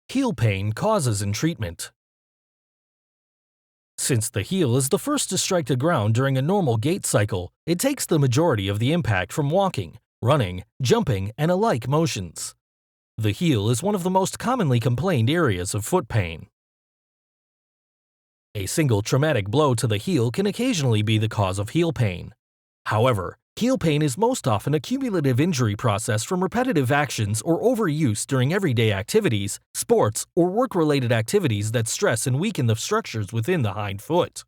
Heel pain causes and treatment. Since the heel is the first to strike the ground during a normal gait cycle, it takes the majority of the impact from walking, running, jumping, and alike motions. The heel is one of the most commonly complained areas of foot pain. A single traumatic blow to the heel can occasionally be the cause of heel pain. However, heel pain is most often a cumulative injury process from repetitive actions or overuse during everyday activities, sports, or work-related activities that stress and weaken the structures within the hind foot.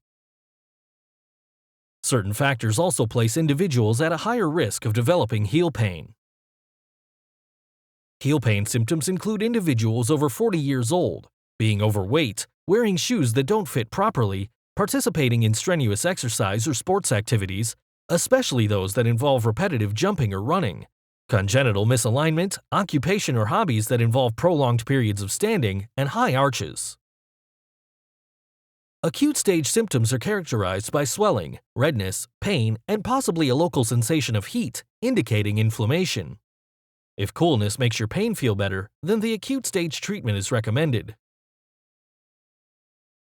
Certain factors also place individuals at a higher risk of developing heel pain. Heel pain symptoms include individuals over 40 years old, being overweight, wearing shoes that don't fit properly, participating in strenuous exercise or sports activities, especially those that involve repetitive jumping or running, congenital misalignment, occupation or hobbies that involve prolonged periods of standing, and high arches. Acute stage symptoms are characterized by swelling, redness, pain, and possibly a local sensation of heat, indicating inflammation. If coolness makes your pain feel better, then the acute stage treatment is recommended.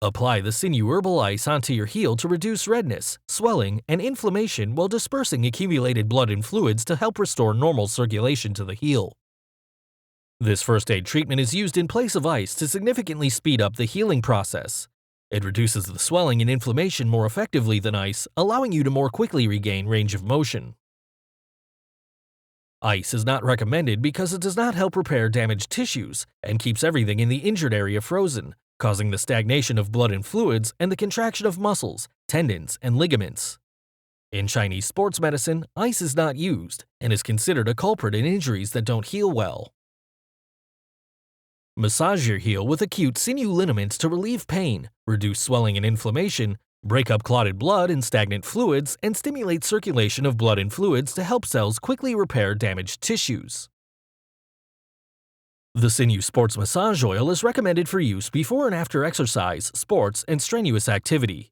Apply the Sinew Herbal Ice onto your heel to reduce redness, swelling, and inflammation while dispersing accumulated blood and fluids to help restore normal circulation to the heel. This first aid treatment is used in place of ice to significantly speed up the healing process. It reduces the swelling and inflammation more effectively than ice, allowing you to more quickly regain range of motion. Ice is not recommended because it does not help repair damaged tissues and keeps everything in the injured area frozen, causing the stagnation of blood and fluids and the contraction of muscles, tendons, and ligaments. In Chinese sports medicine, ice is not used and is considered a culprit in injuries that don't heal well. Massage your heel with acute sinew liniments to relieve pain, reduce swelling and inflammation, break up clotted blood and stagnant fluids, and stimulate circulation of blood and fluids to help cells quickly repair damaged tissues. The Sinew Sports Massage Oil is recommended for use before and after exercise, sports, and strenuous activity.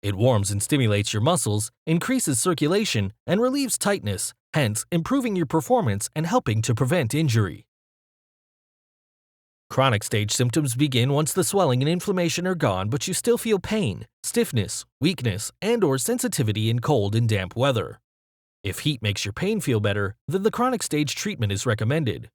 It warms and stimulates your muscles, increases circulation, and relieves tightness, hence improving your performance and helping to prevent injury. Chronic stage symptoms begin once the swelling and inflammation are gone, but you still feel pain, stiffness, weakness, and/or sensitivity in cold and damp weather. If heat makes your pain feel better, then the chronic stage treatment is recommended.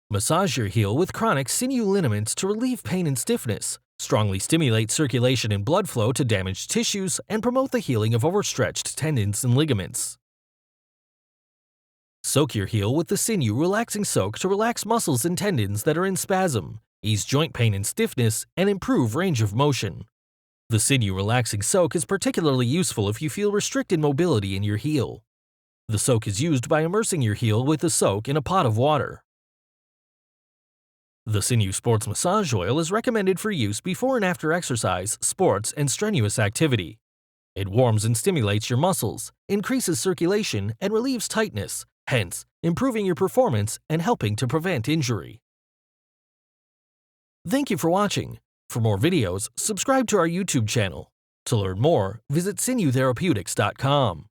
Massage your heel with chronic sinew liniments to relieve pain and stiffness, strongly stimulate circulation and blood flow to damaged tissues, and promote the healing of overstretched tendons and ligaments. Soak your heel with the Sinew Relaxing Soak to relax muscles and tendons that are in spasm, ease joint pain and stiffness, and improve range of motion. The Sinew Relaxing Soak is particularly useful if you feel restricted mobility in your heel. The soak is used by immersing your heel with the soak in a pot of water. The Sinew Sports Massage Oil is recommended for use before and after exercise, sports, and strenuous activity. It warms and stimulates your muscles, increases circulation, and relieves tightness, hence improving your performance and helping to prevent injury. Thank you for watching. For more videos, subscribe to our YouTube channel. To learn more, visit sinewtherapeutics.com.